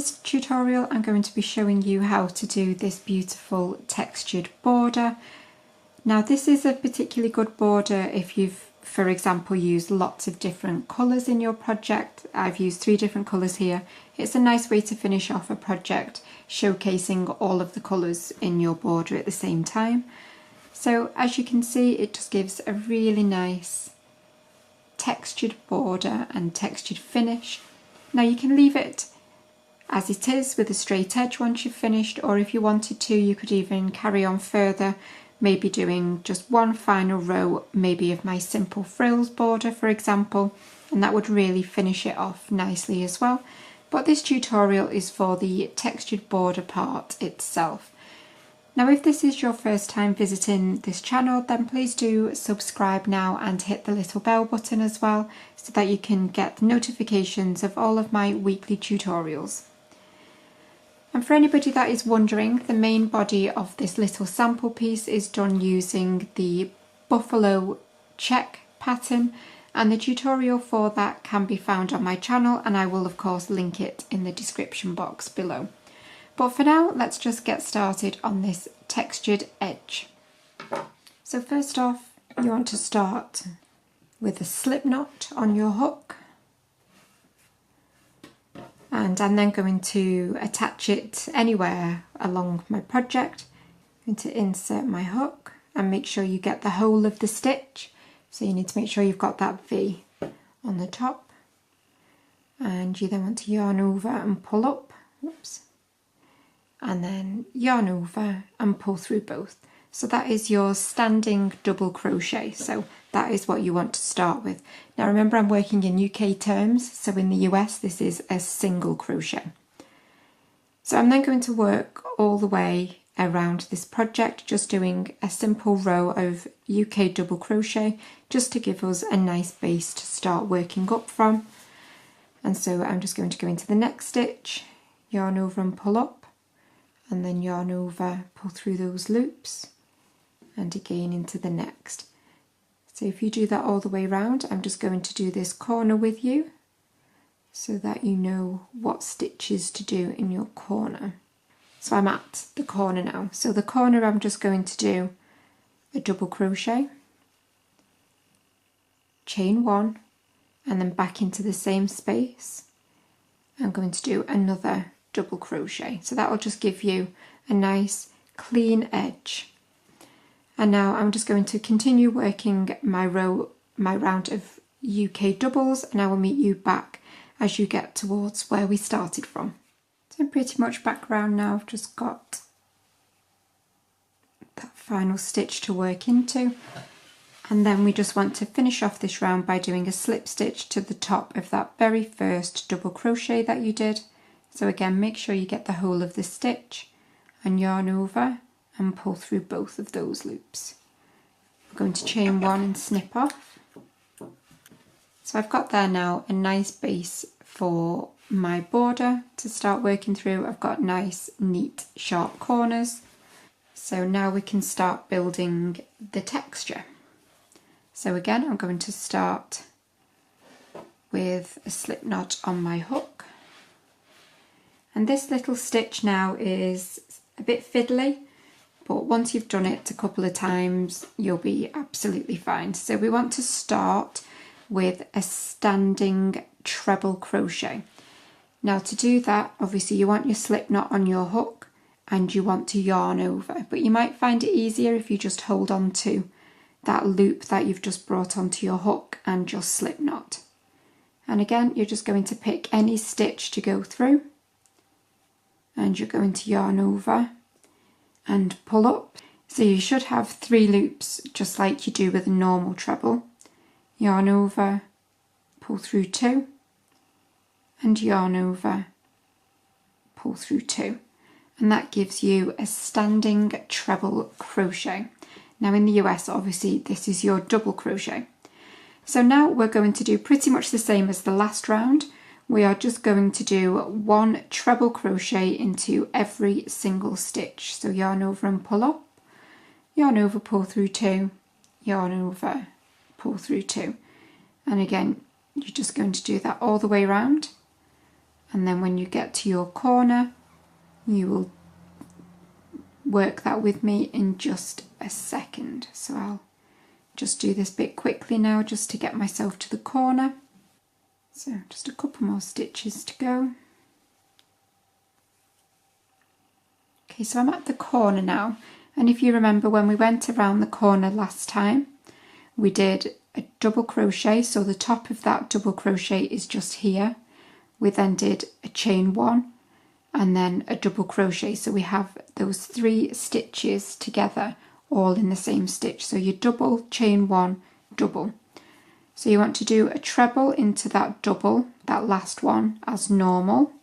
this tutorial I'm going to be showing you how to do this beautiful textured border. Now this is a particularly good border if you've, for example, used lots of different colours in your project. I've used 3 different colours here. It's a nice way to finish off a project showcasing all of the colours in your border at the same time. So as you can see, it just gives a really nice textured border and textured finish. Now you can leave it as it is with a straight edge once you've finished, or if you wanted to you could even carry on further, maybe doing just one final row maybe of my simple frills border, for example, and that would really finish it off nicely as well. But this tutorial is for the textured border part itself. Now if this is your first time visiting this channel, then please do subscribe now and hit the little bell button as well, so that you can get the notifications of all of my weekly tutorials. And for anybody that is wondering, the main body of this little sample piece is done using the buffalo check pattern, and the tutorial for that can be found on my channel, and I will of course link it in the description box below. But for now, let's just get started on this textured edge. So first off, you want to start with a slip knot on your hook. And I'm then going to attach it anywhere along my project. I'm going to insert my hook and make sure you get the whole of the stitch. So you need to make sure you've got that V on the top. And you then want to yarn over and pull up. Oops. And then yarn over and pull through both. So that is your standing double crochet. So that is what you want to start with. Now remember, I'm working in UK terms, so in the US this is a single crochet. So I'm then going to work all the way around this project, just doing a simple row of UK double crochet, just to give us a nice base to start working up from. And so I'm just going to go into the next stitch, yarn over and pull up, and then yarn over, pull through those loops, and again into the next. So if you do that all the way around, I'm just going to do this corner with you so that you know what stitches to do in your corner. So I'm at the corner now. So the corner, I'm just going to do a double crochet, chain 1, and then back into the same space. I'm going to do another double crochet. So that will just give you a nice clean edge. And now I'm just going to continue working my round of UK doubles, and I will meet you back as you get towards where we started from. So I'm pretty much back around now. I've just got that final stitch to work into, and then we just want to finish off this round by doing a slip stitch to the top of that very first double crochet that you did. So again, make sure you get the whole of the stitch and yarn over and pull through both of those loops. I'm going to chain 1 and snip off. So I've got there now a nice base for my border to start working through. I've got nice, neat, sharp corners. So now we can start building the texture. So again, I'm going to start with a slip knot on my hook. And this little stitch now is a bit fiddly, but once you've done it a couple of times, you'll be absolutely fine. So we want to start with a standing treble crochet. Now to do that, obviously you want your slip knot on your hook and you want to yarn over, but you might find it easier if you just hold on to that loop that you've just brought onto your hook and just slip knot. And again, you're just going to pick any stitch to go through, and you're going to yarn over and pull up. So you should have 3 loops just like you do with a normal treble. Yarn over, pull through 2, and yarn over, pull through 2, and that gives you a standing treble crochet. Now in the US, obviously this is your double crochet. So now we're going to do pretty much the same as the last round. We are just going to do 1 treble crochet into every single stitch. So yarn over and pull up, yarn over, pull through 2, yarn over, pull through 2. And again, you're just going to do that all the way around. and then when you get to your corner you will work that with me in just a second. So I'll just do this bit quickly now just to get myself to the corner. So just a couple more stitches to go. Okay, so I'm at the corner now, and if you remember when we went around the corner last time, we did a double crochet, so the top of that double crochet is just here. We then did a chain one and then a double crochet, so we have those 3 stitches together all in the same stitch. So you double, chain one, double. So you want to do a treble into that double, that last one, as normal,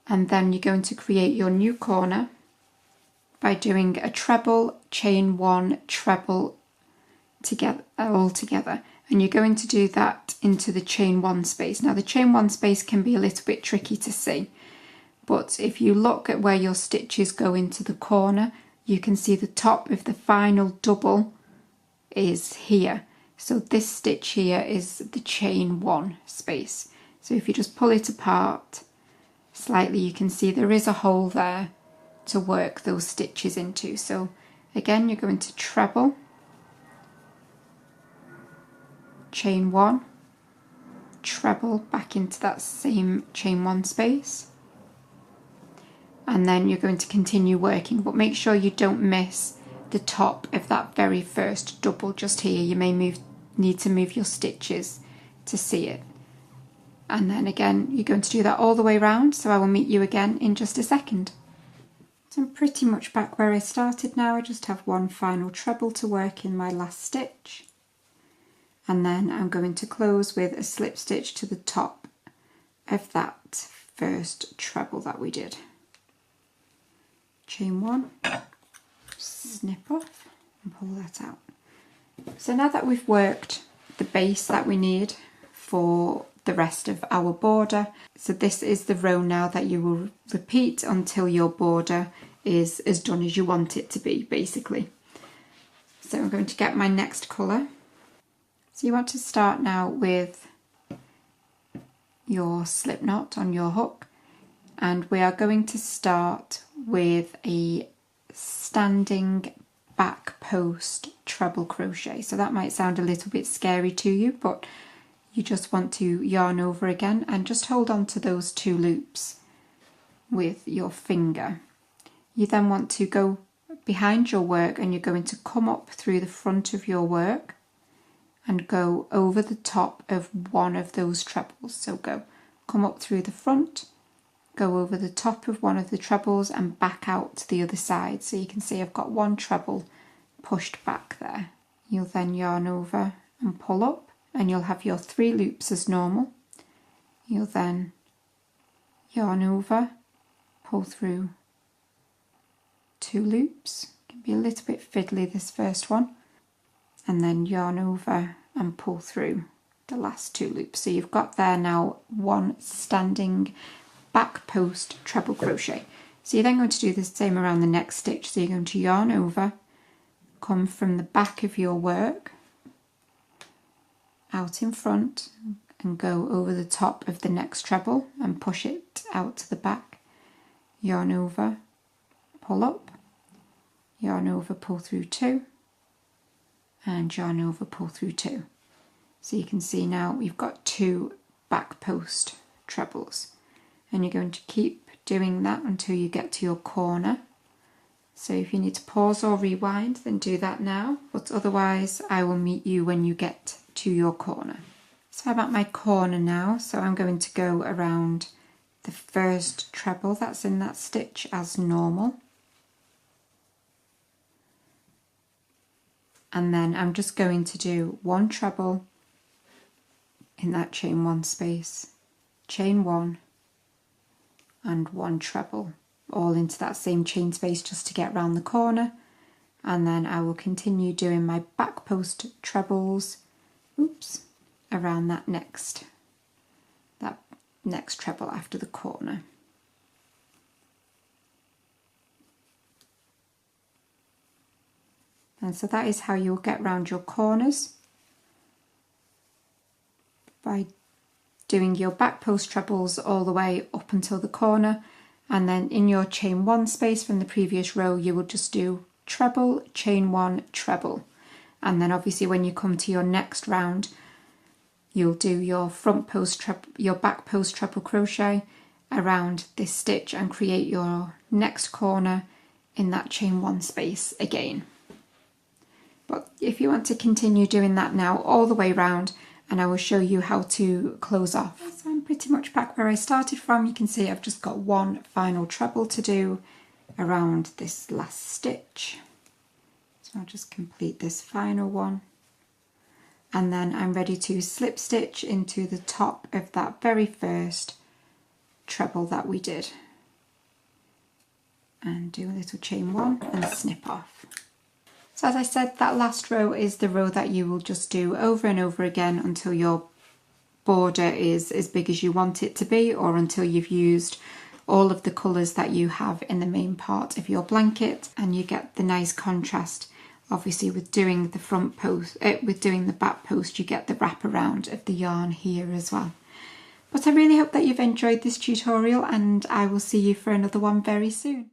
and then you're going to create your new corner by doing a treble, chain one, treble together, all together, and you're going to do that into the chain one space. Now the chain one space can be a little bit tricky to see, but if you look at where your stitches go into the corner, you can see the top of the final double is here. So this stitch here is the chain one space. So if you just pull it apart slightly, you can see there is a hole there to work those stitches into. So again, you're going to treble, chain one, treble back into that same chain one space, and then you're going to continue working, but make sure you don't miss the top of that very first double just here. You may need to move your stitches to see it. And then again, you're going to do that all the way around, so I will meet you again in just a second. So I'm pretty much back where I started now. I just have one final treble to work in my last stitch. And then I'm going to close with a slip stitch to the top of that first treble that we did. Chain one, snip off and pull that out. So now that we've worked the base that we need for the rest of our border, so this is the row now that you will repeat until your border is as done as you want it to be, basically. So I'm going to get my next colour. So you want to start now with your slip knot on your hook, and we are going to start with a standing back post treble crochet. So that might sound a little bit scary to you, but you just want to yarn over again and just hold on to those 2 loops with your finger. You then want to go behind your work and you're going to come up through the front of your work and go over the top of one of those trebles. So come up through the front, go over the top of one of the trebles and back out to the other side. So you can see I've got one treble pushed back there. You'll then yarn over and pull up, and you'll have your 3 loops as normal. You'll then yarn over, pull through 2 loops. It can be a little bit fiddly, this first one, and then yarn over and pull through the last 2 loops. So you've got there now one standing back post treble crochet. So you're then going to do the same around the next stitch. So you're going to yarn over, come from the back of your work out in front and go over the top of the next treble and push it out to the back. Yarn over, pull up, yarn over, pull through 2, and yarn over, pull through 2. So you can see now we've got 2 back post trebles, and you're going to keep doing that until you get to your corner. So if you need to pause or rewind, then do that now, but otherwise I will meet you when you get to your corner. So I'm at my corner now, so I'm going to go around the first treble that's in that stitch as normal. And then I'm just going to do 1 treble in that chain 1 space, chain 1 and 1 treble, all into that same chain space just to get round the corner. And then I will continue doing my back post trebles, around that next treble after the corner. And so that is how you'll get round your corners, by doing your back post trebles all the way up until the corner, and then in your chain 1 space from the previous row you will just do treble, chain 1, treble, and then obviously when you come to your next round you'll do your front post your back post treble crochet around this stitch and create your next corner in that chain 1 space again. But if you want to continue doing that now all the way round, and I will show you how to close off. So I'm pretty much back where I started from. You can see I've just got one final treble to do around this last stitch. So I'll just complete this final one. And then I'm ready to slip stitch into the top of that very first treble that we did. And do a little chain 1 and snip off. So as I said, that last row is the row that you will just do over and over again until your border is as big as you want it to be, or until you've used all of the colours that you have in the main part of your blanket, and you get the nice contrast. Obviously with doing the front post, with doing the back post, you get the wraparound of the yarn here as well. But I really hope that you've enjoyed this tutorial, and I will see you for another one very soon.